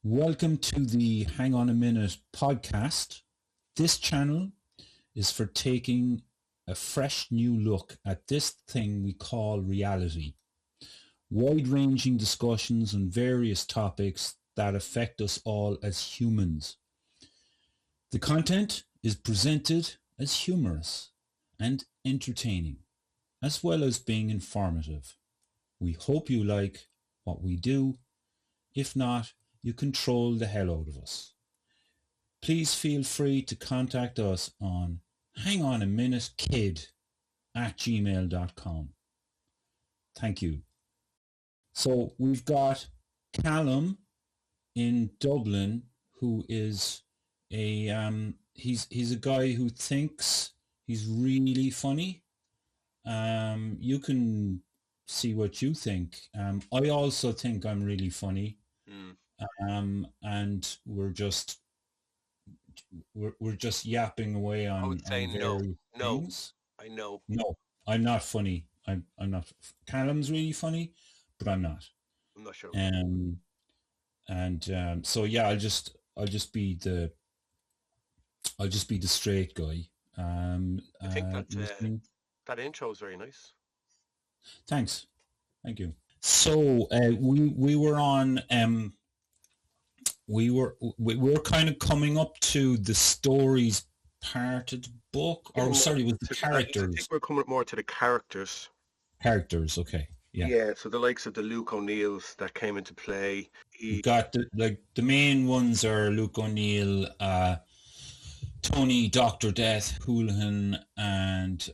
Welcome to the Hang On a Minute podcast. This channel is for taking a fresh new look at this thing we call reality. Wide-ranging discussions on various topics that affect us all as humans. The content is presented as humorous and entertaining, as well as being informative. We hope you like what we do. If not, you can troll the hell out of us. Please feel free to contact us on hangonaminute@gmail.com. Thank you. So we've got Callum in Dublin, who is he's a guy who thinks he's really funny. You can see what you think. I also think I'm really funny. And we're just yapping away on. I would say no. Things. I know. No, I'm not funny. I'm not. Callum's really funny, but I'm not. I'm not sure. So yeah, I'll just be the straight guy. I think that intro is very nice. Thanks. Thank you. So we were on. We were kind of coming up to the stories part of the book, or sorry, with the characters. I think we're coming more to the characters. Characters, okay, yeah. Yeah, so the likes of the Luke O'Neills that came into play. You've got the main ones are Luke O'Neill, Tony, Dr. Death, Houlihan, and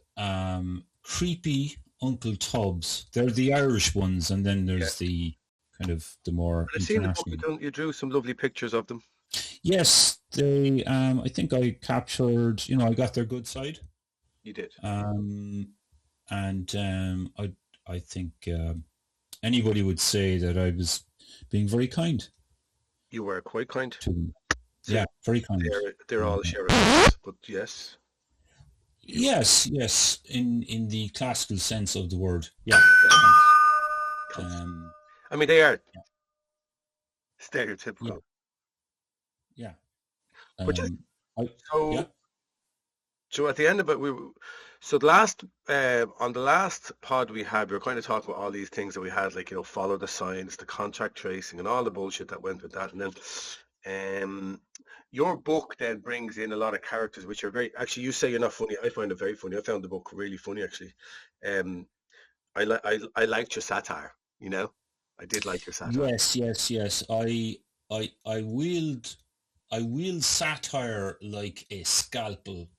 creepy Uncle Tubbs. They're the Irish ones, and then there's the kind of the more international. You drew some lovely pictures of them. Yes, they. I think I captured. I got their good side. You did. I think anybody would say that I was being very kind. You were quite kind to them. Yeah, very kind. They're all sheriffs, but yes. Yes, in the classical sense of the word. Yeah. I mean, they are stereotypical. Yeah. But so at the end of it, on the last pod we had, we were kind of talking about all these things that we had, like, follow the science, the contact tracing, and all the bullshit that went with that. And then your book then brings in a lot of characters, which are very, actually, you say you're not funny. I find it very funny. I found the book really funny, actually. I liked your satire, I did like your satire. Yes. I wield satire like a scalpel,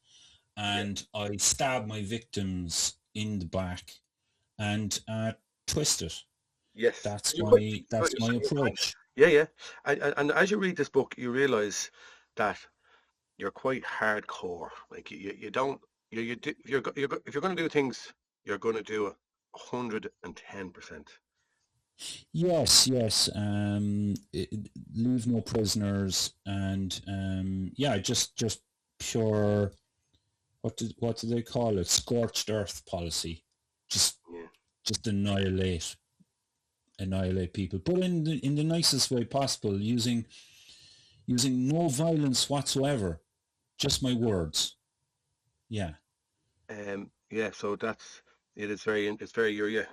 and I stab my victims in the back and twist it. Yes, that's my approach. Yeah. And as you read this book, you realize that you're quite hardcore. Like you don't. If you're going to do things, you're going to do it 110%. Yes. Leave no prisoners, and just pure. What do they call it? Scorched earth policy. Just annihilate people, but in the nicest way possible, using no violence whatsoever. Just my words. Yeah. So that's. It's very you're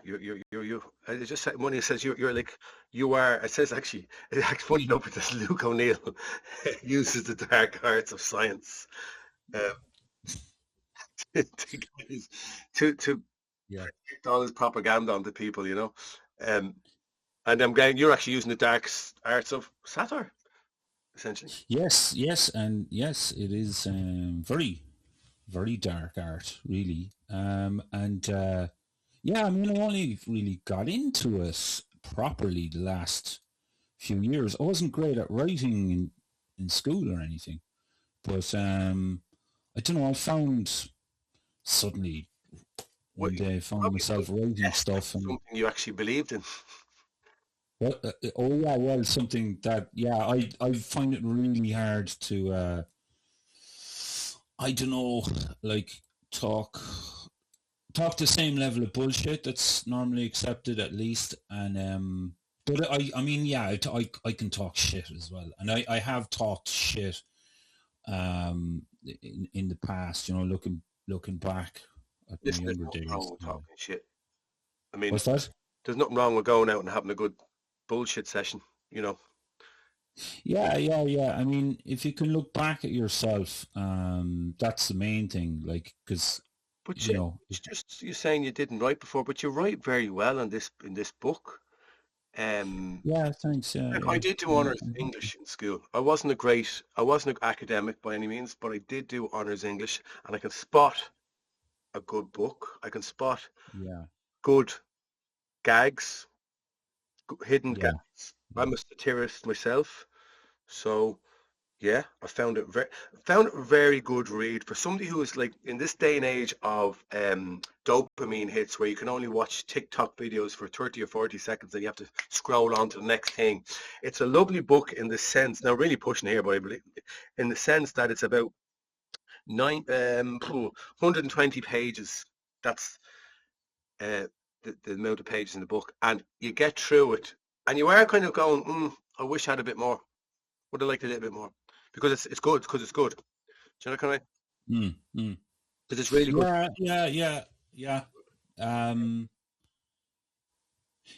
it's just when he says you're like you are. It says actually it's funny enough with this Luke O'Neill uses the dark arts of science to project all his propaganda onto people, and I'm glad you're actually using the dark arts of satire, essentially. Yes, and yes, it is very, very dark art, really. I only really got into it properly the last few years. I wasn't great at writing in school or anything, but I don't know, I found suddenly one day I found myself writing stuff. And something you actually believed in. Well, something that, I find it really hard to, I don't know, like talk the same level of bullshit that's normally accepted, at least, and But I mean, yeah, I can talk shit as well, and I have talked shit in the past. You know, looking back at my Listen, there's younger nothing wrong days. with talking shit. I mean, What's that? there's nothing wrong with going out and having a good bullshit session, you know. Yeah. I mean, if you can look back at yourself, that's the main thing. Like, because But you shit, know, it's just you're saying you didn't write before, but you write very well in this book. Um, yeah, thanks. Yeah, Like I yeah. did do I'm, honours I'm happy. English in school. I wasn't an academic by any means, but I did do honours English, and I can spot a good book. I can spot Yeah, good gags, hidden yeah, gags. yeah. I'm a satirist myself, so yeah, I found it a very good read for somebody who is like in this day and age of dopamine hits where you can only watch TikTok videos for 30 or 40 seconds and you have to scroll on to the next thing. It's a lovely book in the sense, now really pushing here, but I believe in the sense that it's about 120 pages. That's uh, the amount of pages in the book, and you get through it, and you are kind of going, I wish I had a bit more. Would have liked a little bit more because it's good because it's good. Do you know kind of Mm, mm. because it's really good. Yeah. Um,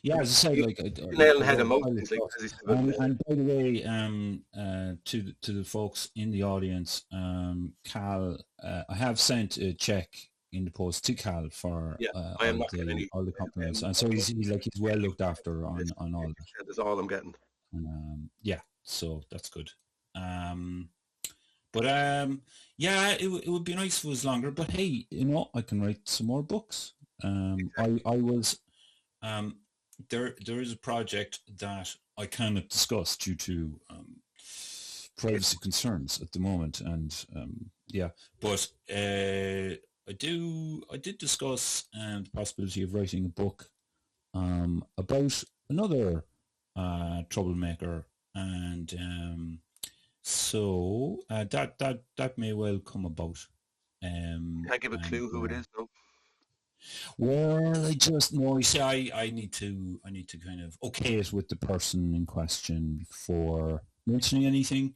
I yeah, mean, as I said, you like nail on the I head read of a most pile of things, like stuff. as you said about And by the way, to the folks in the audience, Cal, I have sent a check in the post to Cal for yeah, I am not getting any. all the compliments, and so Any he's well looked after this, on all that. that's all I'm getting. And, yeah, so that's good. Um, but yeah, it would be nice if it was longer. But hey, you know, I can write some more books. I was there is a project that I cannot discuss due to privacy concerns at the moment, and yeah, but I did discuss the possibility of writing a book about another troublemaker, and so that may well come about. Can't give a And clue who it is. No. well, I just know. You see, I need to kind of okay it with the person in question before mentioning anything.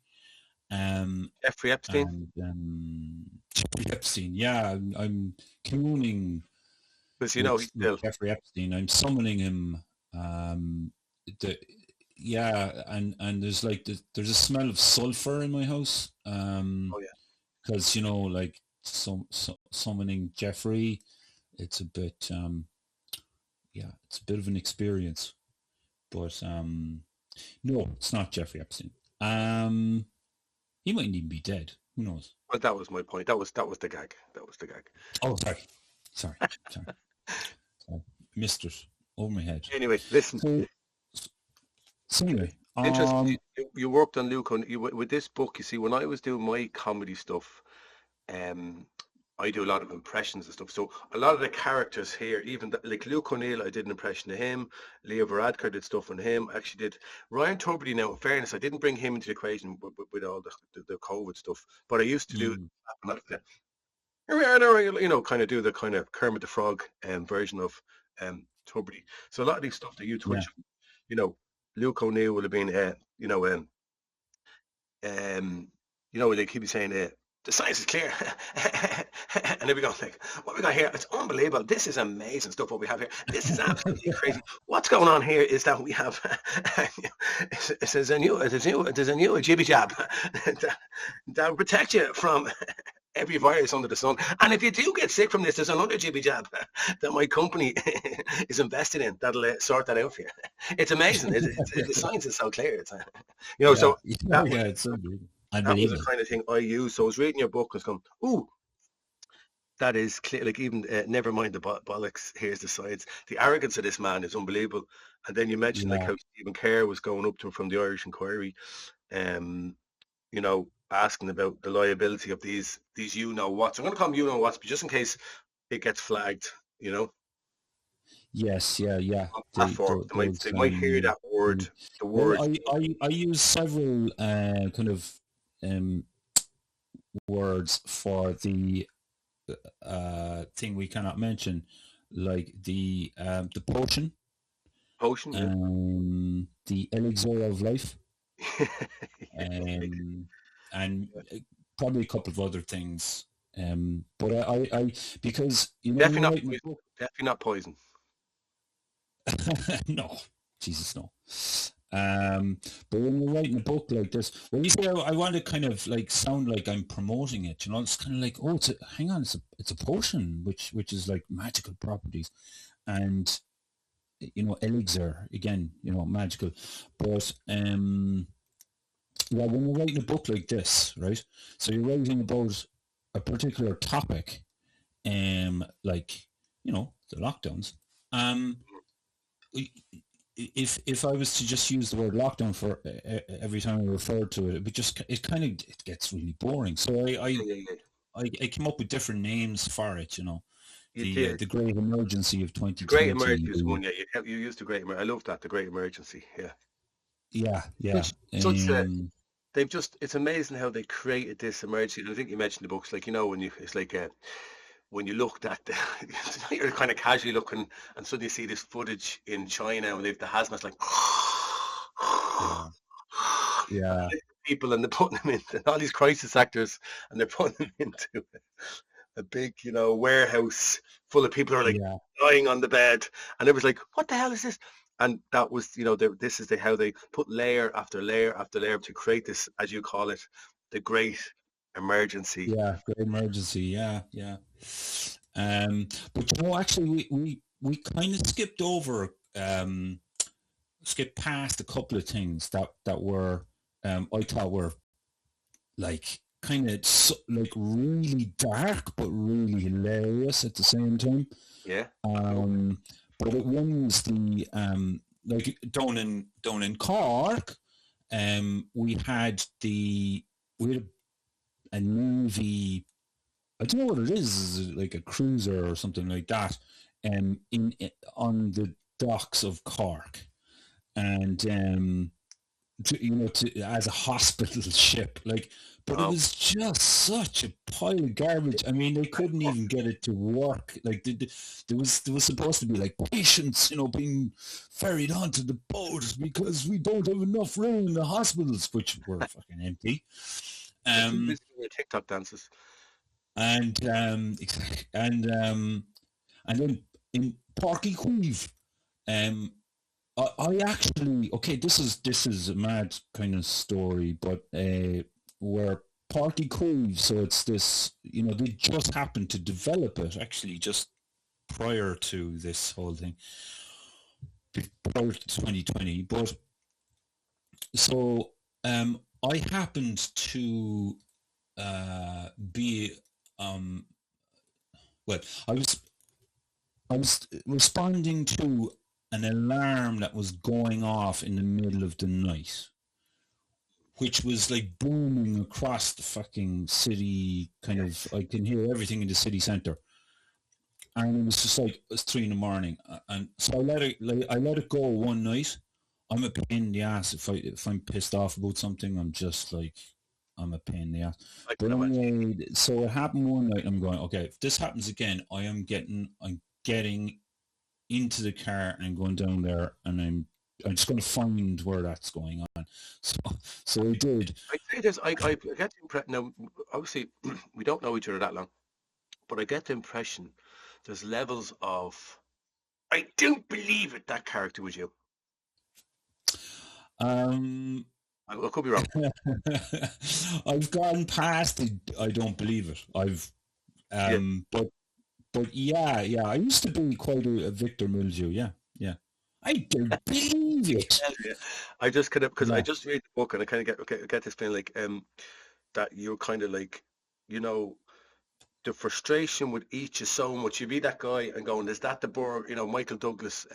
Um, Jeffrey Epstein. and Jeffrey Epstein, yeah, I'm communing Because you know he's with still. Jeffrey Epstein. I'm summoning him. The yeah, and there's like there's a smell of sulfur in my house. Oh yeah. Because you know, like summoning Jeffrey, it's a bit yeah, it's a bit of an experience. But no, it's not Jeffrey Epstein. He might even be dead. Who knows? Well, that was my point. That was the gag. That was the gag. Oh, sorry, sorry. Missed it over my head. Anyway, listen. So, anyway, Interesting. You worked on Luke with this book. You see, when I was doing my comedy stuff, um, I do a lot of impressions and stuff. So a lot of the characters here, even like Luke O'Neill, I did an impression of him. Leo Varadkar did stuff on him. I actually did Ryan Tubridy. Now, in fairness, I didn't bring him into the equation with all the COVID stuff, but I used to do you know, kind of do the kind of Kermit the Frog version of Tubridy. So a lot of these stuff that you yeah, touch on, you know, Luke O'Neill would have been, you know, they keep saying, the science is clear. And then we go like, what we got here, it's unbelievable. This is amazing stuff what we have here. This is absolutely crazy. What's going on here is that we have, there's a new jibby jab that will protect you from every virus under the sun. And if you do get sick from this, there's another jibby jab that my company is invested in that'll sort that out for you. It's amazing. The science is so clear. It's, you know, yeah, so that yeah. It's so good. that was the Unbelievable. kind of thing I used. So I was reading your book and I was going, ooh, that is clear. Like even never mind the bollocks. Here's the science. The arrogance of this man is unbelievable. And then you mentioned like Yeah, how Stephen Kerr was going up to him from the Irish Inquiry, um, you know, asking about the liability of these you know whats. I'm going to call them you know whats, but just in case it gets flagged, you know, yes, yeah. on platforms, they might hear that word, the well, word. I use several kind of um, words for the thing we cannot mention, like the potion. Potion, yeah. The Elixir of Life, Okay. and probably a couple of other things. But I because when Definitely you're not writing a poison. book, Definitely not poison. no, Jesus, no. Um, but when you're writing a book like this, well, you see, I want to kind of like sound like I'm promoting it. It's kind of like, oh, hang on, it's a potion, which is like magical properties, and elixir again, magical. But yeah, when you're writing a book like this, right? So you're writing about a particular topic, like the lockdowns. Um, if I was to just use the word lockdown for every time I refer to it, it gets really boring. So Yeah, yeah, yeah. I came up with different names for it. You did. The Great Emergency of The Great 2020. Emergency is one, yeah. You used the Great Emergency. I love that, the Great Emergency, yeah. Yeah, yeah. Such, such a, they've just, it's amazing how they created this emergency. And I think you mentioned the books, like, when it's like, when you looked at the, you're kind of casually looking and suddenly you see this footage in China and they've the hazmat's like, Yeah, yeah, people and they're putting them into all these crisis actors and they're putting them into a big, warehouse full of people who are like yeah. lying on the bed, and it was like, what the hell is this? And that was, this is how they put layer after layer after layer to create this, as you call it, the great emergency. Yeah, Great Emergency. Yeah, yeah. But actually, we kind of skipped past a couple of things that were, I thought were like kind of like really dark, but really hilarious at the same time. Yeah. But one was the like down in Cork, we had a navy. I don't know what it is it like a cruiser or something like that, on the docks of Cork, and as a hospital ship, like, but it Oh, was just such a pile of garbage. I mean, they couldn't even get it to work. Like, there was supposed to be like patients, being ferried onto the boat because we don't have enough room in the hospitals, which were fucking empty. they're too Um, busy with their TikTok dances. and and and then in Parky Queeve, um, I actually, okay, this is a mad kind of story, but where Parky Cove, so it's this, they just happened to develop it actually just prior to this whole thing, prior to 2020. But so I happened to be um, well, I was responding to an alarm that was going off in the middle of the night, which was like booming across the fucking city. Kind of, Yes. I can hear everything in the city center, and it was just like it's 3 in the morning, and so I let it go one night. I'm a pain in the ass if I'm pissed off about something. I'm a pain in the ass. I But can imagine. anyway, so it happened one night. I'm going, okay, if this happens again, I'm getting into the car and going down there, and I'm just going to find where that's going on. So so I did. I say this, I get the impression, now, obviously, we don't know each other that long, but I get the impression there's levels of, I don't believe it, that character was you. Um, I could be wrong. I've gone past the I don't believe it. Yeah. But yeah. I used to be quite a Victor Mildew. Yeah, yeah. I don't believe it. Yeah. I just kind of, because I Yeah, just read the book and I kind of get this feeling like, that you're kind of like, you know, the frustration with each is so much. You be that guy and going, is that the burger? Michael Douglas,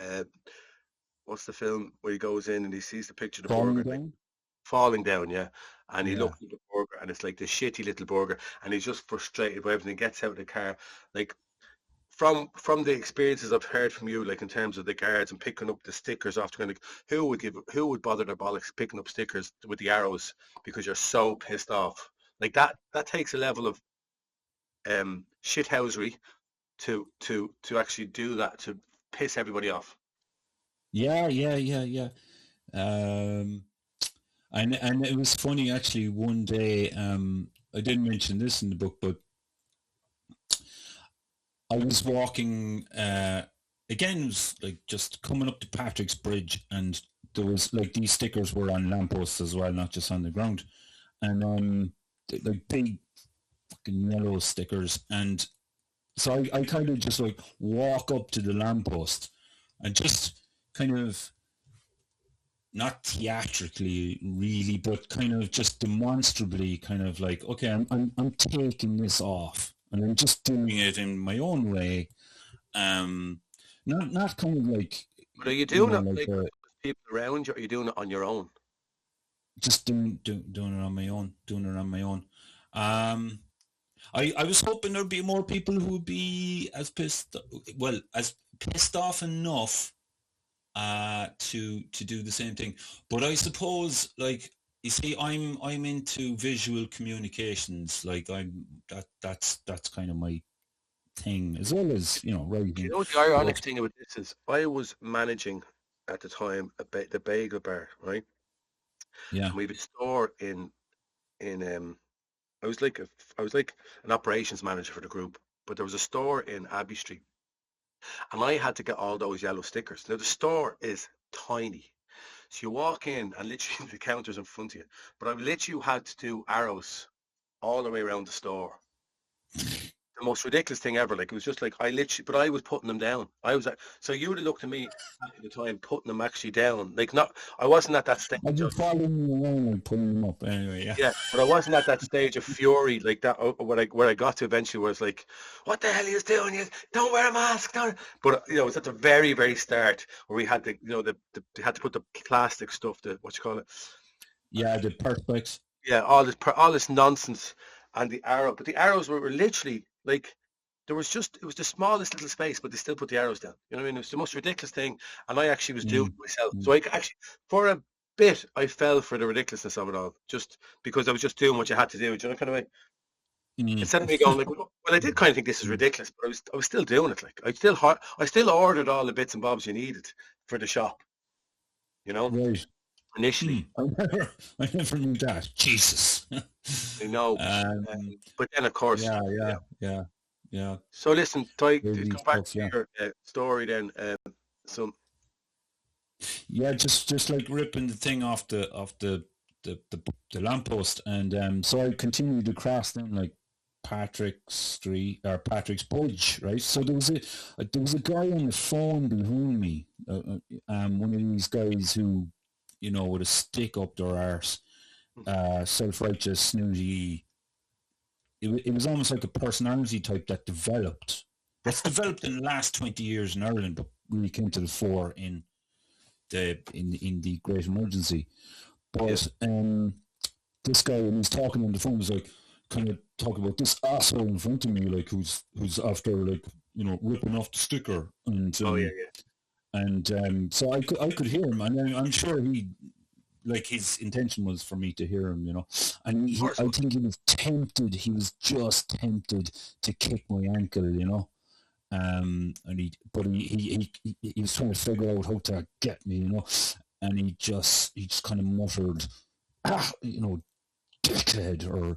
what's the film where he goes in and he sees the picture of the falling burger, like down. falling down, yeah. And he Yeah, looks at the burger and it's like this shitty little burger and he's just frustrated by everything. He gets out of the car. Like from the experiences I've heard from you, like in terms of the guards and picking up the stickers off the ground, like who would bother their bollocks picking up stickers with the arrows because you're so pissed off. Like that takes a level of shithousery to actually do that, to piss everybody off. Yeah. Um, and it was funny actually. One day, I didn't mention this in the book, but I was walking. Again, it was like just coming up to Patrick's Bridge, and there was like these stickers were on lampposts as well, not just on the ground, and like big fucking yellow stickers, and so I kind of just like walk up to the lamppost and just kind of not theatrically really, but kind of just demonstrably kind of like, okay, I'm taking this off and I'm just doing it in my own way. Not kind of like, But are you you doing know, it like like with people around you, or are you doing it on your own? just doing it on my own, doing it on my own. Um, I was hoping there'd be more people who would be as pissed off enough to do the same thing. But I suppose, like, you see, I'm into visual communications. Like that's kind of my thing, as well as Do you writing. know what the ironic But thing about this is? I was managing at the time the bagel bar, right? yeah, And we have a store in I was like I was like an operations manager for the group, but there was a store in Abbey Street, and I had to get all those yellow stickers. Now the store is tiny, so you walk in and literally the counter's in front of you, but I literally had to do arrows all the way around the store. The most ridiculous thing ever. Like, it was just like I literally, but I was putting them down. I was like, so you would have looked at me at the time putting them actually down. Like, not, I wasn't at that stage I've been of, following you around and putting them up anyway. Yeah, yeah, but I wasn't at that stage of fury like that. Where I got to eventually was like, what the hell are you doing? You don't wear a mask. Don't. But it was at the very, very start where we had to, they had to put the plastic stuff, the what you call it, yeah, the perspex. yeah, all this nonsense, and the arrow. But the arrows were literally like it was the smallest little space, but they still put the arrows down. You know what I mean? It was the most ridiculous thing, and I actually was doing Mm, it myself. So mm, I actually, for a bit, I fell for the ridiculousness of it all, just because I was just doing what you had to do. Do you know kind of way? mm, Instead of me going like, well, I did kind of think this is mm. ridiculous, but I was still doing it. Like, I still ordered all the bits and bobs you needed for the shop. You know, Right. initially, I never knew that. Jesus. I know, but then of course, Yeah, yeah. yeah, yeah, yeah. So listen, to Crazy come back stuff. to Yeah, your story then. So yeah. Just like ripping the thing off the lamppost, and so I continued across then like Patrick Street or Patrick's Bridge, right? So there was a guy on the phone behind me, one of these guys who, with a stick up their arse, self-righteous, snooty. It was almost like a personality type that developed. That's developed in the last 20 years in Ireland, but really came to the fore in the Great Emergency. yeah, But this guy, when he was talking on the phone, was like kind of talking about this asshole in front of me, like who's after like ripping off the sticker, oh yeah, and so I could hear him, and I'm sure he like his intention was for me to hear him, and of course. I think he was tempted. He was just tempted to kick my ankle, and he was trying to figure out how to get me, and he just kind of muttered, dickhead or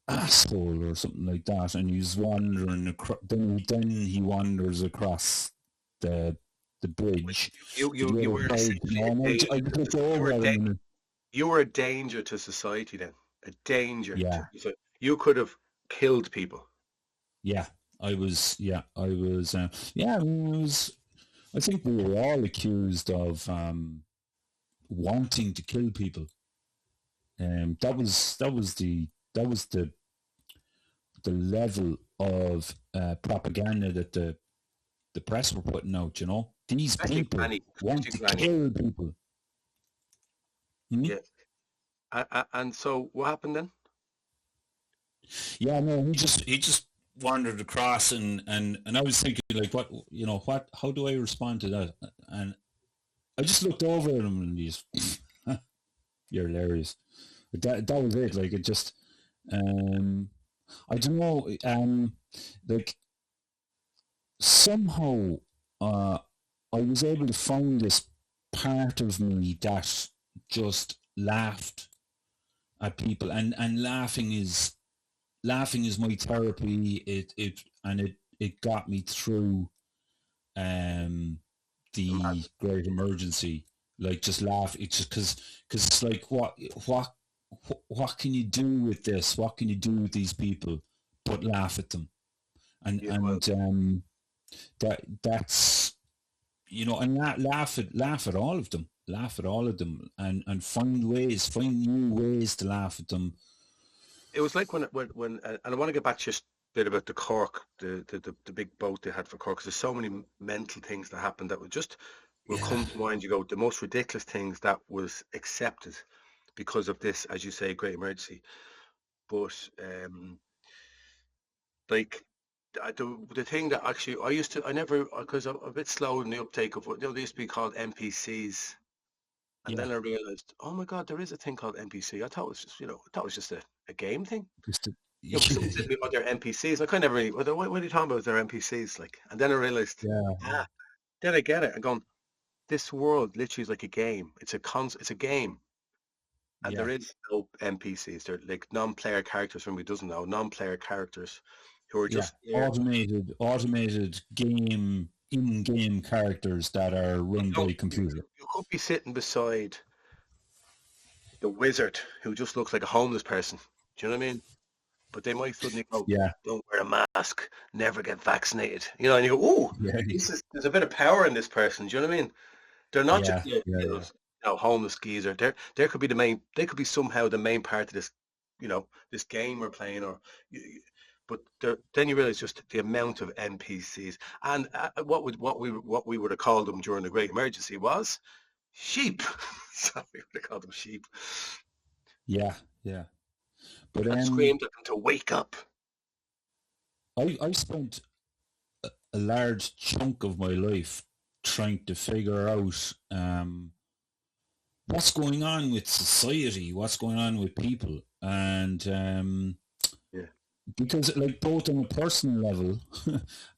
asshole or something like that, and he's wandering across. Then he wanders across the But bridge to the you other were side, essentially a and I danger. looked You were over a at him, and you were a danger to society then. A danger to yeah, so you could have killed people. yeah, I was, yeah. I mean, I think we were all accused of wanting to kill people. That was the level of propaganda that the press were putting out. These Especially people Granny. want Especially to Granny. kill people. Hmm? Yeah. And so what happened then? Yeah, no, he just wandered across, and I was thinking like, how do I respond to that? And I just looked over at him, and he's, you're hilarious. That was it. Like, it just, I don't know, like somehow, I was able to find this part of me that just laughed at people, and laughing is my therapy. It got me through the great emergency. Like, just laugh. It's just because it's like, what can you do with this? What can you do with these people but laugh at them? And that's, you know, and laugh at all of them. Laugh at all of them, and find new ways to laugh at them. It was like when and I want to get back to just a bit about the Cork, the big boat they had for Cork, because there's so many mental things that happened that will come to mind. You go, the most ridiculous things that was accepted because of this, as you say, great emergency. But like the thing that actually I never, because I'm a bit slow in the uptake of what, they used to be called NPCs. And then I realized, oh my God, there is a thing called NPC. I thought it was just, I thought it was just a game thing. Someone said to me about their NPCs. Like, I never really, what are you talking about with their NPCs? Like, and then I realized, then I get it. I'm going, this world literally is like a game. It's a game. And there is no NPCs. They're like non-player characters. From who doesn't know, non-player characters who are just automated game in-game characters that are run by computer. You could be sitting beside the wizard who just looks like a homeless person. Do you know what I mean? But they might suddenly go, don't wear a mask, never get vaccinated. And you go, there's a bit of power in this person. Do you know what I mean? They're not just homeless geezer. There could be they could be somehow the main part of this, this game we're playing, but then you realize just the amount of NPCs, and what we would have called them during the Great Emergency was sheep. So we would have called them sheep. Yeah. But screamed at them to wake up. I spent a large chunk of my life trying to figure out what's going on with society, what's going on with people, and because, like, both on a personal level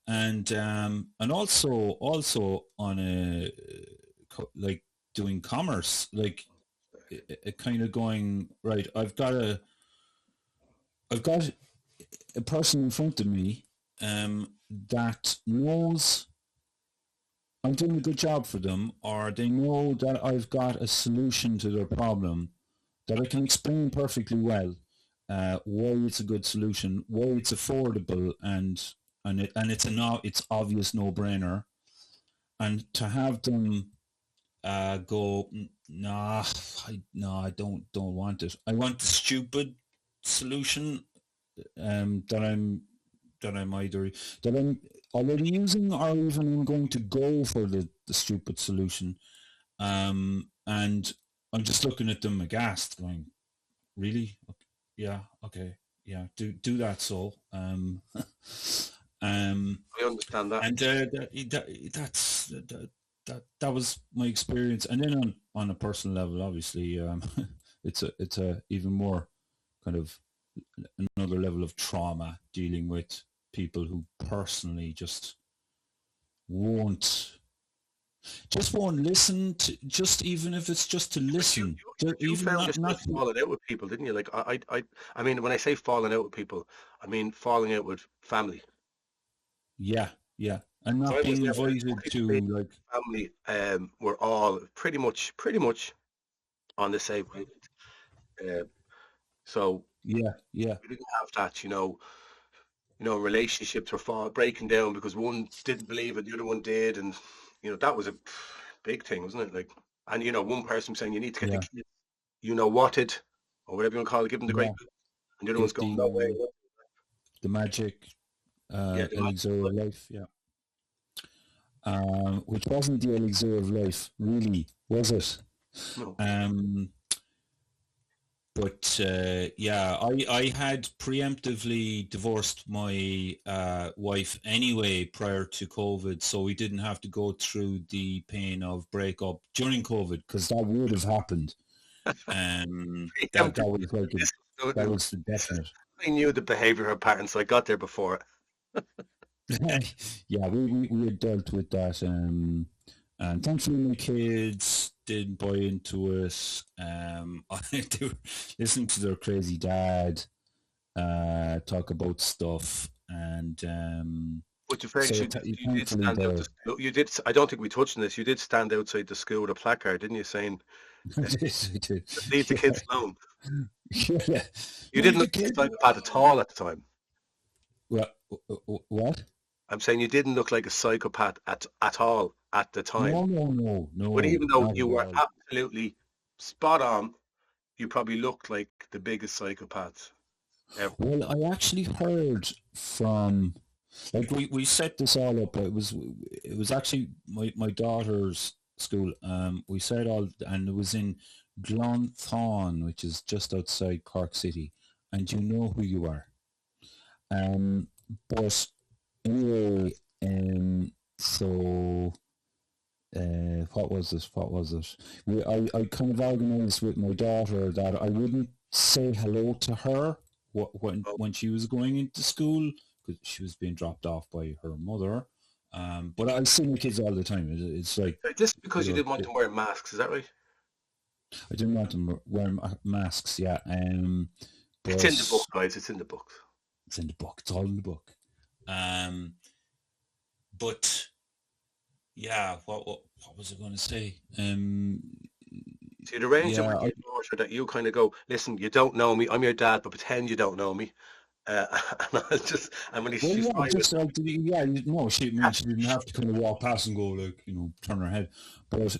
and also on a, like, doing commerce, like, it kind of going, right, I've got a person in front of me that knows I'm doing a good job for them, or they know that I've got a solution to their problem that I can explain perfectly well, why it's a good solution, why it's affordable, and it's obvious no-brainer, and to have them go, I don't want it. I want the stupid solution that I'm already using, or even I'm going to go for the stupid solution, and I'm just looking at them aghast, going, really? Okay, do that. So I understand that, and that was my experience. And then on a personal level, obviously, it's a even more kind of another level of trauma, dealing with people who personally just won't listen to, just even if it's just to listen. You found this by falling out with people, didn't you? Like, I mean, when I say falling out with people, I mean falling out with family. Yeah, and not being invited to, like, family. We're all pretty much on the same page. So we didn't have that, relationships were breaking down because one didn't believe it, the other one did, and that was a big thing, wasn't it? Like, and one person saying you need to get the kids, whatted, or whatever you want to call it, give them the great, and the other one's going, no way. The magic elixir of life, which wasn't the elixir of life, really, was it? No. But I had preemptively divorced my wife anyway prior to COVID, so we didn't have to go through the pain of breakup during COVID, because that would have happened. That was the definite. I knew the behavioural patterns, so I got there before it. Yeah, we had dealt with that, And thankfully my kids did buy into it. They were listening to their crazy dad talk about stuff, and But in fairness, so you did thankfully stand out. they're... You did. I don't think we touched on this. You did stand outside the school with a placard, didn't you, saying I did. "Leave the kids alone." Yeah. You Leave didn't the look like kids a psychopath at all at the time. What? I'm saying you didn't look like a psychopath at all at the time. But No, even though not you at were all. absolutely spot on, you probably looked like the biggest psychopath ever. Well, I actually heard from, like, we set this all up. It was actually my daughter's school. We set all, and it was in Glanthorne, which is just outside Cork City, and you know who you are. But anyway, so what was it? I kind of organised with my daughter that I wouldn't say hello to her when she was going into school, because she was being dropped off by her mother. But I see my kids all the time. It's like, Just because you didn't want them wearing masks, is that right? I didn't want them wearing masks. Yeah. But It's in the book, guys. It's in the book. It's in the book. It's all in the book. But yeah, what was I going to say? So you'd arrange it with your daughter that you kind of go, listen, you don't know me. I'm your dad, but pretend you don't know me. And I just, and when she's no, she didn't have to kind of walk past and go, like, turn her head. But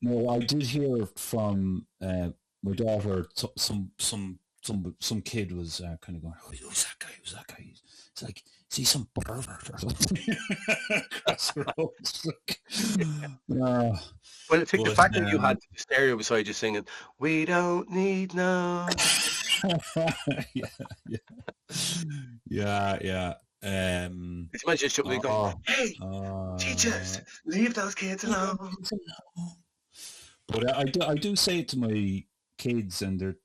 no, I did hear from my daughter. Some kid was kind of going, "Who's that guy? Who's that guy?" It's like, is he some pervert or something? Across the road. Well, I think the fact that you had the stereo beside you singing, "We don't need no." Yeah. It's imagine shut me going, "Hey, teachers, leave those kids alone." But I do say it to my kids, and they're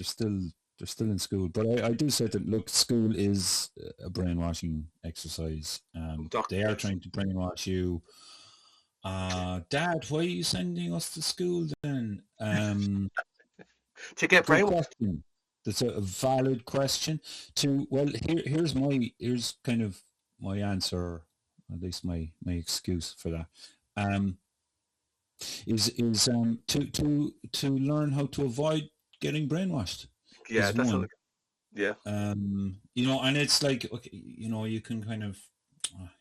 still in school. But I do say that, look, school is a brainwashing exercise. They are trying to brainwash you. Dad, why are you sending us to school then? To get brainwashed. That's a valid question. Here's kind of my answer, at least my excuse for that. Is to learn how to avoid getting brainwashed. Yeah, that's one. Yeah. And it's like, okay, you can kind of,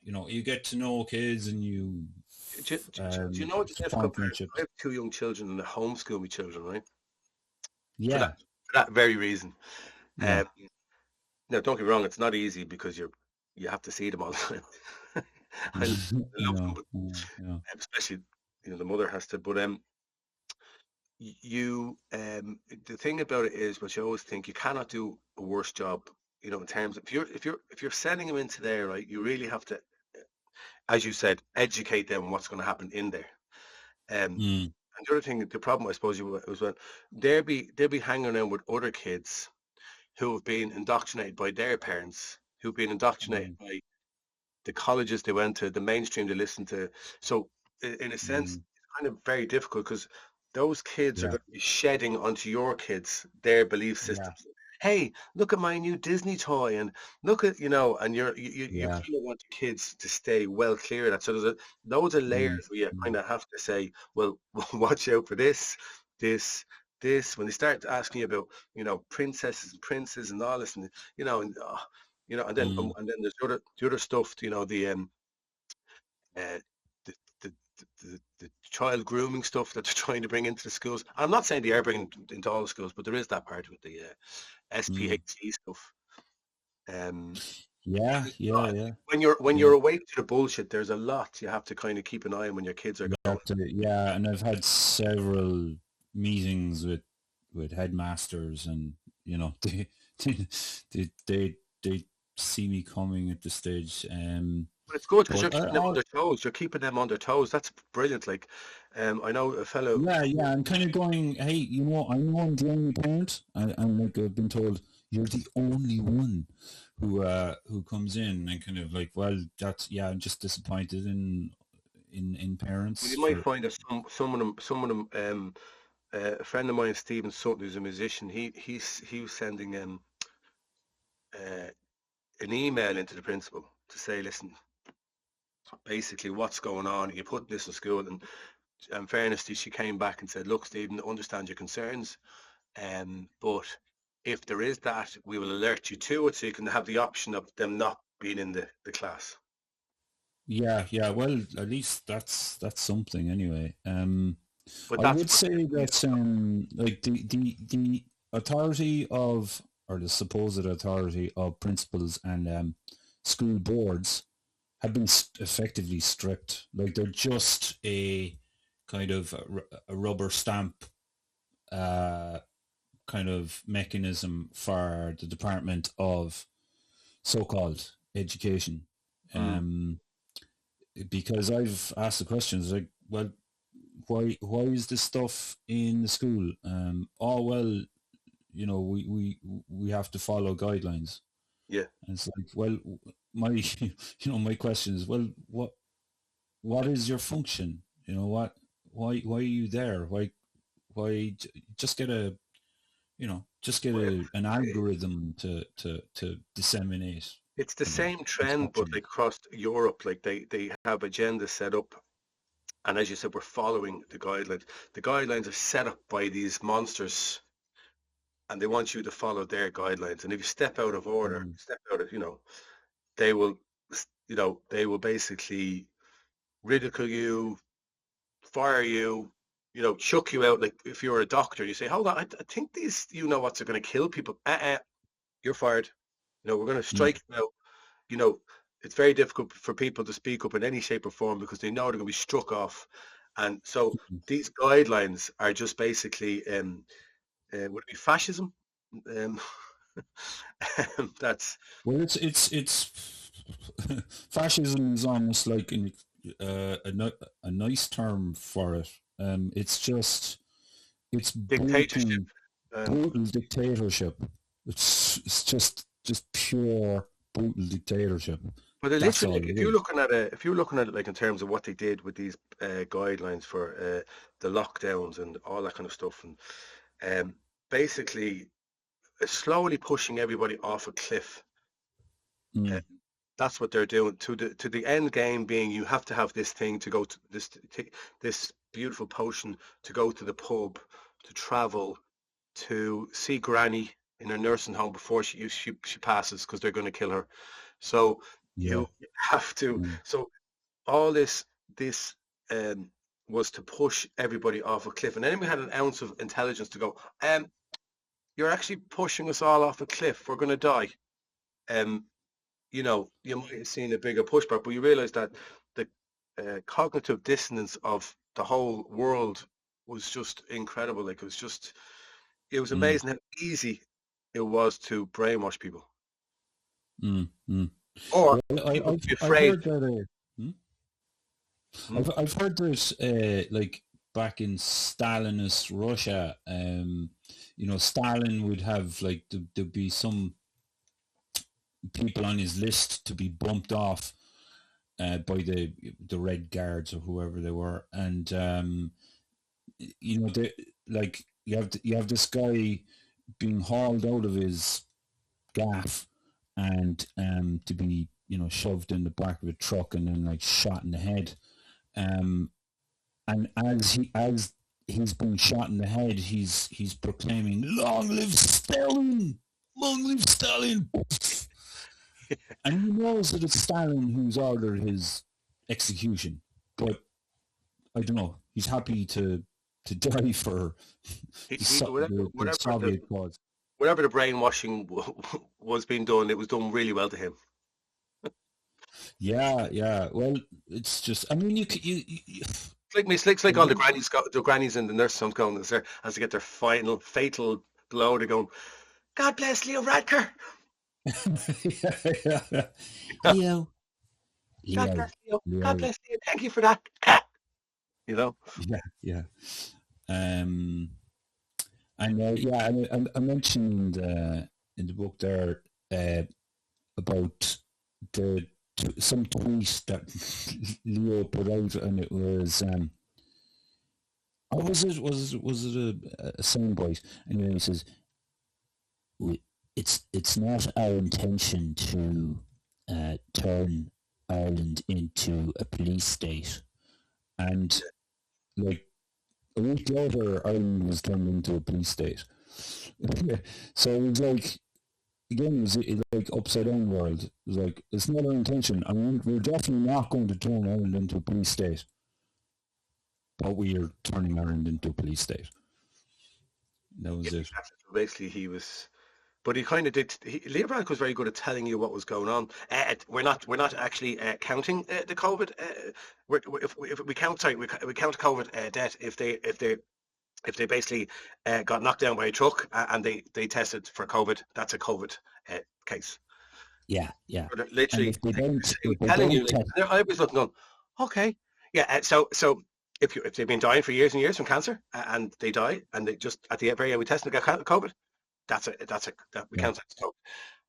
you get to know kids, and you. Do you know what's difficult? I have 2 young children and I homeschool my children, right? Yeah. For that very reason. Yeah. Now, don't get me wrong, it's not easy because you have to see them all the time. I love them, but especially, the mother has to. But the thing about it is, what you always think, you cannot do a worse job. In terms of if you're sending them into there, right, you really have to, as you said, educate them on what's going to happen in there. And the other thing, the problem, I suppose, was when they'll be hanging around with other kids who have been indoctrinated by their parents, who've been indoctrinated by the colleges they went to, the mainstream they listened to. So in a sense, it's kind of very difficult, because those kids are going to be shedding onto your kids their belief systems. Yeah. Hey, look at my new Disney toy, and look at, and you kind of want the kids to stay well clear of that. So there's loads of layers where you kind of have to say, well, watch out for this. When they start asking you about, princesses and princes and all this, and and then there's the other stuff, the child grooming stuff that they're trying to bring into the schools. I'm not saying they are bringing it into all the schools, but there is that part with the SPHC stuff. Yeah. When you're awake to the bullshit, there's a lot you have to kind of keep an eye on when your kids are going. And I've had several meetings with headmasters, and they see me coming at this stage. But it's good because you're keeping them on their toes. You're keeping them on their toes. That's brilliant. Like, I know a fellow. Yeah. I'm kind of going, hey, I know I'm the only parent. I'm like, I've been told you're the only one who comes in, and kind of like, well, I'm just disappointed in in Well, parents you might for. find that some of them, a friend of mine, Stephen Sutton, who's a musician, he was sending uh, an email into the principal to say, listen, basically what's going on? You put this in school, and in fairness, she came back and said, look, Stephen, understand your concerns, but if there is that, we will alert you to it, so you can have the option of them not being in the class. Yeah, yeah. Well, at least that's something anyway. But I that's would what say that like the authority of, or the supposed authority of principals and school boards have been effectively stripped. Like they're just a kind of a rubber stamp kind of mechanism for the Department of so-called education. Um, because I've asked the questions like, well, why is this stuff in the school? Oh well, we have to follow guidelines. yeah. And it's like, well, my my question is, well, what is your function? Why are you there? Why just get a just get Well, an algorithm to disseminate. it's the same trend, but like Instructions. across Europe, like they have agendas set up, and as you said, we're following the guidelines. The guidelines are set up by these monsters, and they want you to follow their guidelines. And if you step out of order, Mm, step out of, they will, they will basically ridicule you, fire you, chuck you out. Like if you're a doctor, you say, hold on, I think these, what's going to kill people. You're fired. We're going to mm, strike you out. You know, it's very difficult for people to speak up in any shape or form because they know they're going to be struck off. And so mm. these guidelines are just basically, would it be fascism? Um, that's, Well, it's fascism is almost like a nice term for it. It's just it's dictatorship. brutal dictatorship. It's just pure brutal dictatorship. But That's literally, all like, it is. if you're looking at it, like in terms of what they did with these guidelines for the lockdowns and all that kind of stuff, and basically slowly pushing everybody off a cliff. Uh, Mm, that's what they're doing to the end game being you have to have this thing to go to this beautiful potion to go to the pub, to travel, to see Granny in her nursing home before she passes because they're going to kill her. So yeah. you have to. Mm, So all this um, was to push everybody off a cliff, and then we had an ounce of intelligence to go. You're actually pushing us all off a cliff. We're going to die. Um, you might have seen a bigger pushback, but you realize that the cognitive dissonance of the whole world was just incredible. Like it was mm, amazing how easy it was to brainwash people, mm. or Well, people to be I've afraid. heard that. Hmm? I've heard there's like back in Stalinist Russia, Stalin would have like there'd be some people on his list to be bumped off by the Red Guards or whoever they were, and they like you have this guy being hauled out of his gaff and to be shoved in the back of a truck and then like shot in the head. Um, and as he's been shot in the head, he's proclaiming, "Long live Stalin! Long live Stalin!" And he knows that it's Stalin who's ordered his execution, but I don't know. He's happy to die for Whatever, the whatever the Soviet cause. whatever the brainwashing was being done, it was done really well to him. Yeah, yeah. Well, it's just. I mean, It's like all the grannies in the nursing homes going there as they get their final fatal blow. They're going, "God bless Leo Radker." yeah, yeah. Leo, God Leo, bless Leo. God Leo. bless Leo. Thank you for that. You know. Yeah, yeah. Um, and yeah, I mentioned in the book there about the some tweet that Leo put out, and it was or was it a soundbite? Anyway, he says, "It's not our intention to turn Ireland into a police state," and like a week later, Ireland was turned into a police state. So it was like, again, it was like upside down world. It was like, it's not our intention. I mean, we're definitely not going to turn Ireland into a police state, but we are turning Ireland into a police state. That was it. Exactly. So basically, he was, but he kind of did. Leo Varadkar was very good at telling you what was going on. We're not actually counting the COVID. If we count, sorry, we count COVID death if they basically got knocked down by a truck and they tested for COVID. That's a COVID case. Yeah. But literally, telling you. I was looking on. Okay, yeah. So if they've been dying for years and years from cancer and they die and they just at the very end we test and get COVID, that we count that. So,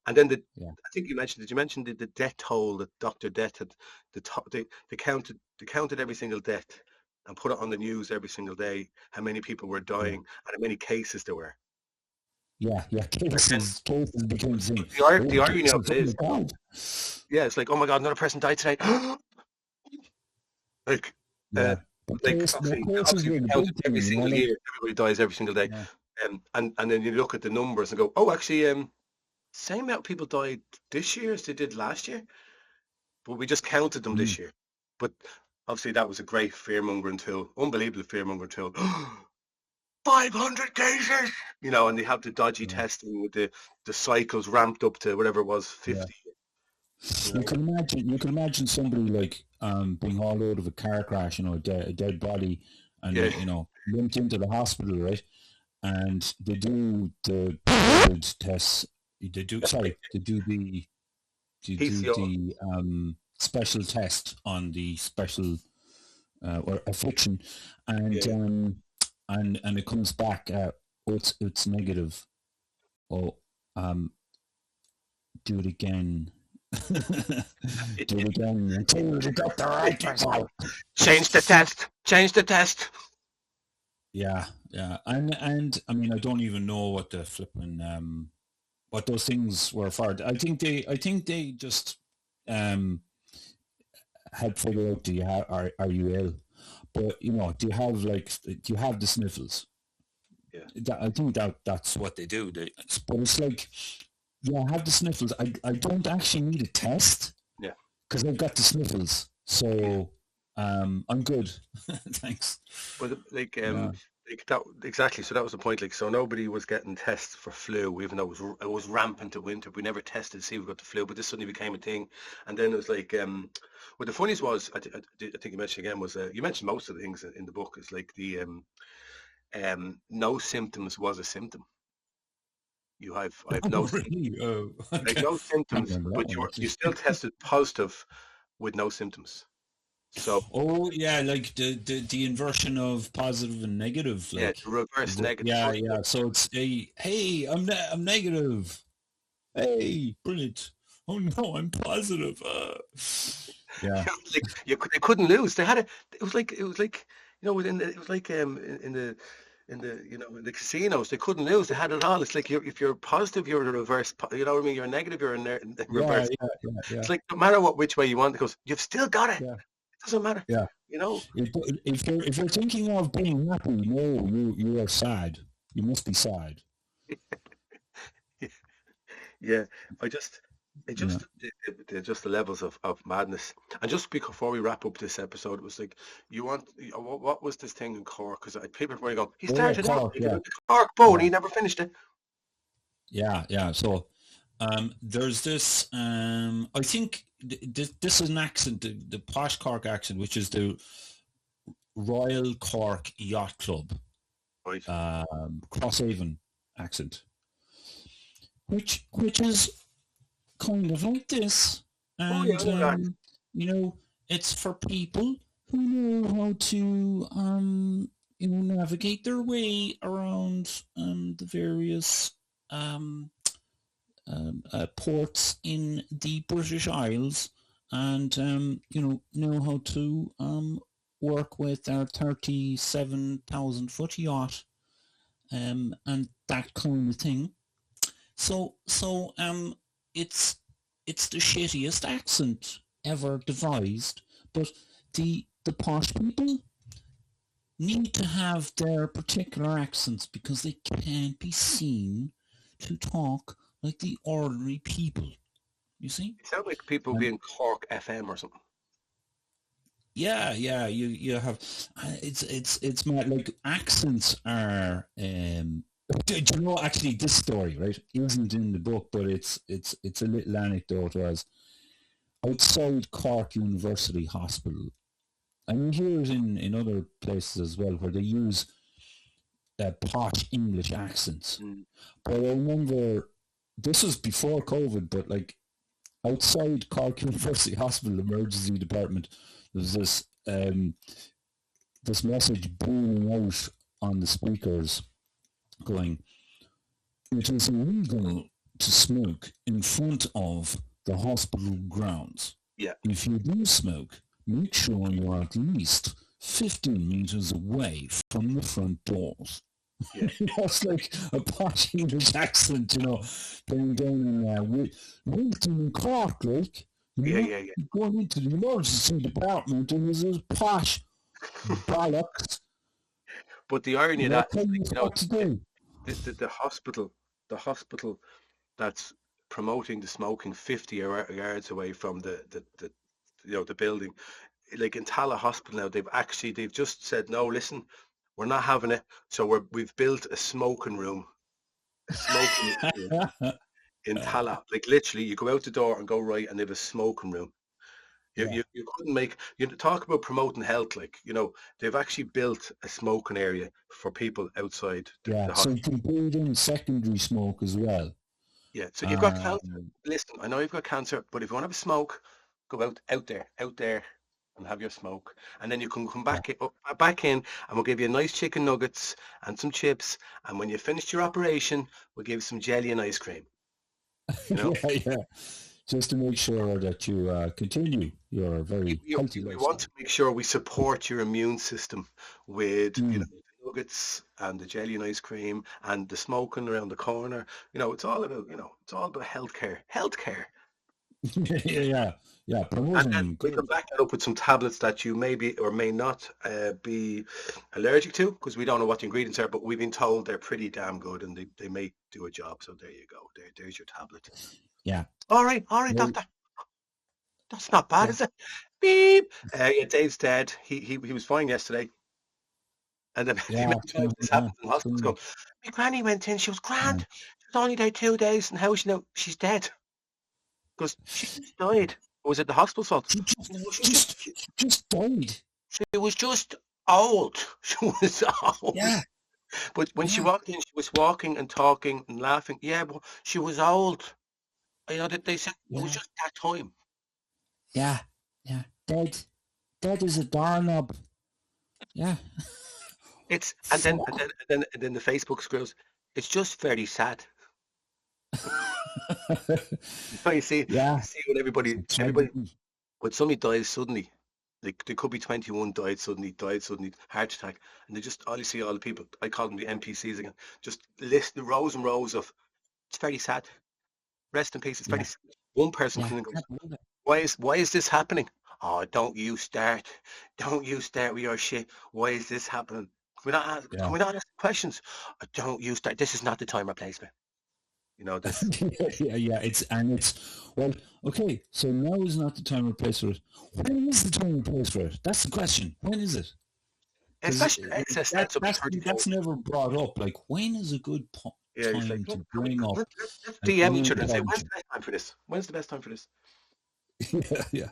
and then I think you mentioned. Did you mention the death toll that Dr. Death had? They counted every single death and put it on the news every single day. How many people were dying and how many cases there were. Yeah. Cases became the thing. The irony of it is, it's like, oh my God, another person died today. Like. Obviously every single year, everybody dies every single day, and then you look at the numbers and go, oh, actually, same amount of people died this year as they did last year, but we just counted them this year. But obviously, that was a great fear-mongering tool, unbelievable fear-mongering tool. 500 cases, and they have the dodgy testing with the cycles ramped up to whatever it was, 50. You can imagine somebody like being hauled out of a car crash, a dead body, and limped into the hospital, right? And they do the COVID tests. They do the special test on the special or affliction, and it comes back. It's negative. Do it again. Do it again until you got the right result. Change the test. Yeah, and I mean, I don't even know what the flipping what those things were for. I think they just help figure out, are you ill? But do you have the sniffles? Yeah, I think that's what they do. But it's like, I have the sniffles. I don't actually need a test. Yeah, because I've got the sniffles, so I'm good. Thanks. Well, that exactly. So that was the point. Like, so nobody was getting tests for flu, even though it was rampant in winter. We never tested to see if we got the flu, but this suddenly became a thing. And then it was like, what the funniest was, I think you mentioned again, was you mentioned most of the things in the book. Is like the no symptoms was a symptom. I have no no symptoms, but you still tested positive with no symptoms. So like the inversion of positive and negative. Like, the reverse negative. Yeah. So it's hey, I'm negative. Hey, brilliant. Oh no, I'm positive. Yeah. They couldn't lose. They had it was like in the casinos, they couldn't lose. They had it all. It's like if you're positive, you're the reverse. You know what I mean? You're negative, you're in the reverse. Yeah. It's like no matter which way you want, it goes. You've still got it. Yeah. It doesn't matter. Yeah. If you're thinking of being happy, no, you are sad. You must be sad. Yeah. Just the levels of madness. And just before we wrap up this episode, it was like, what was this thing in Cork? Because people were going, he started out Cork Bow and he never finished it. Yeah. So there's this, I think this is an accent, the posh Cork accent, which is the Royal Cork Yacht Club, right? Crosshaven accent, which is kind of like this, and it's for people who know how to navigate their way around the various ports in the British Isles, and know how to work with our 37,000 foot yacht, and that kind of thing. So it's the shittiest accent ever devised, but the posh people need to have their particular accents because they can't be seen to talk like the ordinary people. You see? It sounds like people being Cork FM or something. Yeah. You have it's mad. Like accents are. Do you know actually this story, right? It isn't in the book, but it's a little anecdote. Was outside Cork University Hospital, and you hear it in other places as well, where they use posh English accents. But I remember this was before COVID, but like outside Cork University Hospital emergency department, there was this message booming out on the speakers, going, "It is illegal to smoke in front of the hospital grounds. Yeah. If you do smoke, make sure you're at least 15 meters away from the front doors." Yeah. It's like a posh English accent, going down in Wilton and Cork, like. Yeah. Going into the emergency department, and there's this posh bollocks. But the irony of that, the hospital that's promoting the smoking 50 yards away from the building, like in Tala Hospital now, they've just said, no, listen, we're not having it. So we've built a smoking room in Tala. Like literally, you go out the door and go right, and they have a smoking room. You couldn't make, talk about promoting health, like, they've actually built a smoking area for people outside the hospital. So you can build in secondary smoke as well. Yeah, so you've got cancer. Listen, I know you've got cancer, but if you want to have a smoke, go out there and have your smoke. And then you can come back in, and we'll give you nice chicken nuggets and some chips. And when you finish your operation, we'll give you some jelly and ice cream. Yeah. Just to make sure that you continue your very healthy lifestyle. We want to make sure we support your immune system with the nuggets and the jelly and ice cream and the smoking around the corner. It's all about healthcare. Yeah. And then we can back that up with some tablets that you may be or may not be allergic to, because we don't know what the ingredients are, but we've been told they're pretty damn good and they may do a job. So there you go. There's your tablet. Yeah. All right, doctor. That's not bad, is it? Beep. Dave's dead. He was fine yesterday. And then this happened in hospital. My granny went in. She was grand. She was only there 2 days, and how she's dead because she just died. Or was it the hospital's fault? She just died. She was just old. She was old. Yeah. But when she walked in, she was walking and talking and laughing. Yeah, but she was old. They said it was just that time. Yeah. Dead as a doorknob. Yeah. And then the Facebook scrolls. It's just very sad. You see when everybody when somebody dies suddenly, like there could be 21 died suddenly, heart attack, and they just all you see all the people, I call them the NPCs again, just list the rows and rows of, it's very sad. Rest in peace. It's very sad. One person can go, why is this happening? Oh, don't you start with your shit. Why is this happening? Can we not ask questions? Oh, don't you start. This is not the time or place, man. This. It's well, okay. So now is not the time or place for it. When is the time or place for it? That's the question. When is it? Especially excess. That's never brought up. Like, when is a good time to bring up? Let's DM each other and say, when's the best time for this? When's the best time for this? Yeah.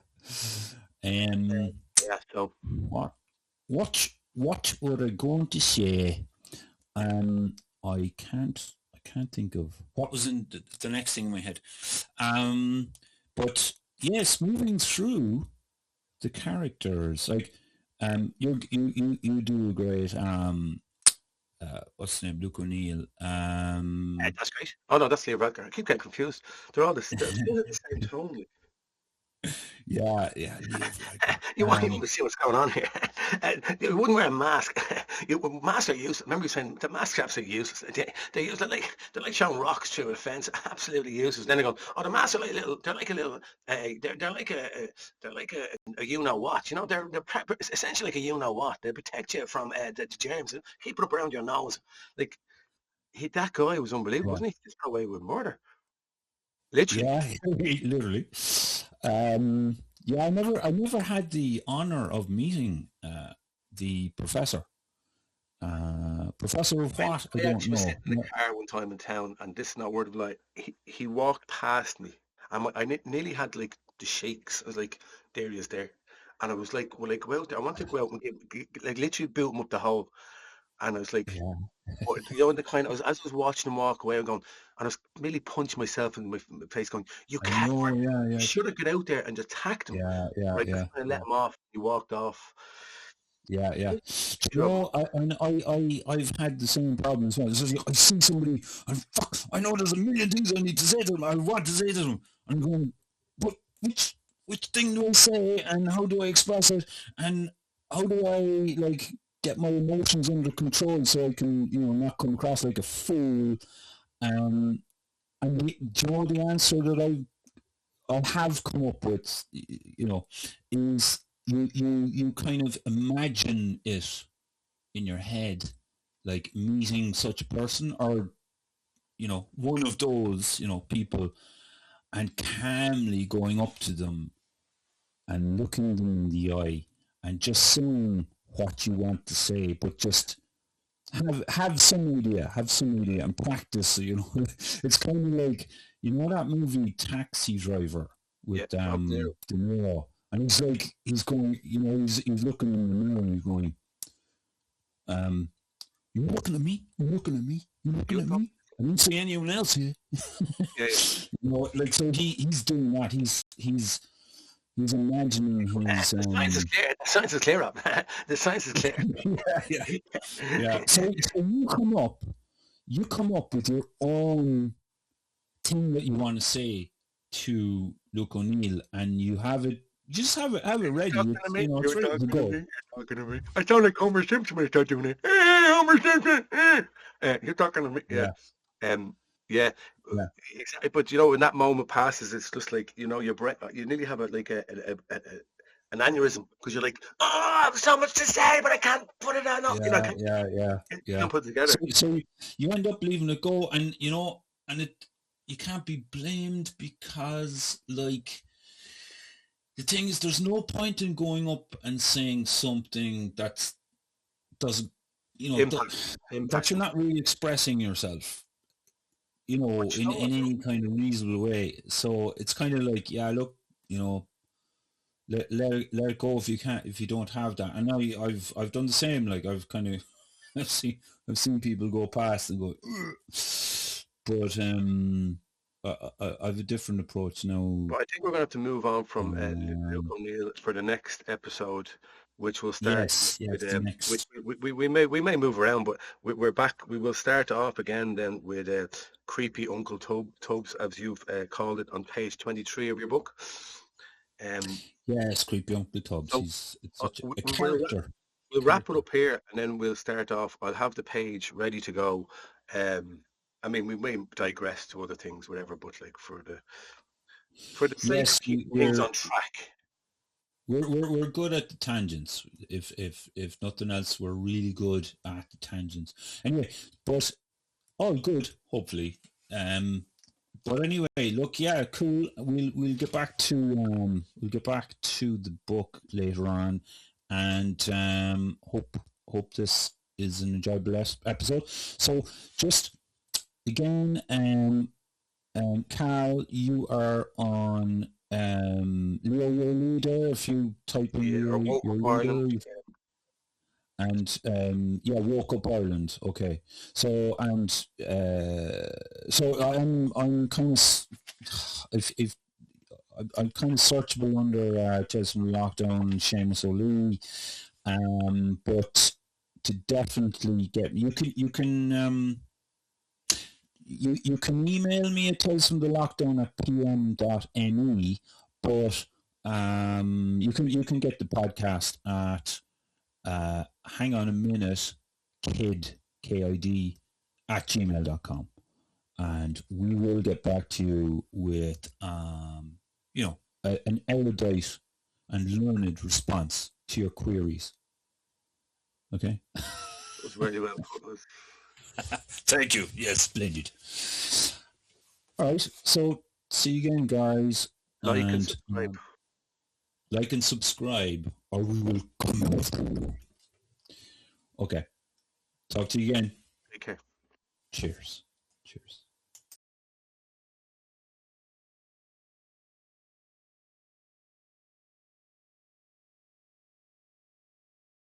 So what were I going to say? I can't think of what was in the next thing in my head. But yes, moving through the characters, like you do a great what's the name? Luke O'Neill. That's great. Oh no, that's Leo Radgar. I keep getting confused. They're all the same tone. Yeah, live like that. You want people to see what's going on here. You wouldn't wear a mask. Masks are useless. Remember you saying the masks are absolutely useless. They're like showing rocks through a fence. Absolutely useless. Then they go, oh, the masks are like little. They're like a little. They're like a you know what. You know, they're essentially like a you know what. They protect you from the germs. Keep it up around your nose. Like that guy was unbelievable, Yeah, wasn't he? He just got away with murder. Literally. yeah, literally. Yeah, I never had the honor of meeting the professor. Professor of what? I I don't actually was know. sitting in the car one time in town, and this is not a word of lie. He walked past me, and nearly had like the shakes. I was like, there he is there. And I was like, well, like, well, I want to go out and like literally boot him up the hole. And I was like, Yeah, what, you know, the kind of, as I was watching him walk away, I'm going, and I was really punching myself in my face, going, you I can't, know. Yeah, you yeah, should have got out there and just attacked him. But I yeah, kind of let yeah. him off. He walked off. Yeah, yeah. Trouble. No, I've had the same problem as well. So I see somebody, and fuck, I know there's a million things I need to say to them. I want to say to them. And I'm going, but which thing do I say, and how do I express it, and how do I like get my emotions under control so I can, not come across like a fool. And do you know the answer that I have come up with, is you kind of imagine it in your head, like meeting such a person or, one of those, people, and calmly going up to them and looking them in the eye and just saying what you want to say, but just have some idea and practice. It's kind of like, that movie Taxi Driver Yeah, with up there. De Niro, and he's like, he's going, he's looking in the mirror and he's going, you're looking at me, you're looking at me, you're looking You at talk. me. I didn't see anyone else here. Yeah, yeah. Like, so he's doing that. He's imagining his The science is clear. The science is clear up. The science is clear. yeah. So you come up with your own thing that you want to say to Luke O'Neill, and you have it. Just have it ready. Talking to me. It's You're ready to talking to go. me. You're talking to me. I sound like Homer Simpson when I start doing it. Hey, Homer Simpson. You're talking to me. Yeah. Yeah. Yeah. Exactly. But when that moment passes, it's just like your breath. You nearly have an aneurysm because you're like, oh, I have so much to say, but I can't put it on. I can't put it together. So you end up leaving it go, and you can't be blamed because, like, the thing is, there's no point in going up and saying something that doesn't, that you're not really expressing yourself, in any kind of reasonable way. So it's kind of like, yeah, look, let it go if you don't have that. And now I've done the same. Like, I've kind of I've seen people go past and go, but I have a different approach now. But I think we're going to have to move on from Luke O'Neill for the next episode, which will start. The next. We may move around, but we're back. We will start off again then with creepy Uncle Tubbs, as you've called it, on page 23 of your book. Yes, creepy Uncle Tubbs. So, He's such a character. We'll wrap it up here, and then we'll start off. I'll have the page ready to go. I mean, we may digress to other things, whatever, but like for the sake of keeping things on track. We're good at the tangents. If nothing else, we're really good at the tangents. Anyway, but all good, hopefully. But anyway, look, yeah, cool. We'll get back to the book later on, and hope this is an enjoyable episode. So just again, Cal, you are on Leoyourleader. If you type in Leoyourleader, and Wokeupireland. Okay, so I'm kind of if I'm kind of searchable under Tales from Lockdown, Séamus O'Leary, but to definitely get you can email me at talesfromthelockdown@pm.me, but You can get the podcast at hang on a minute kid KID at gmail.com, and we will get back to you with an erudite and learned response to your queries. Okay. That was really well put. Thank you. Yes, splendid. All right. So see you again, guys. Like and subscribe. Like and subscribe, or we will come after you. Okay. Talk to you again. Take care. Cheers. Cheers.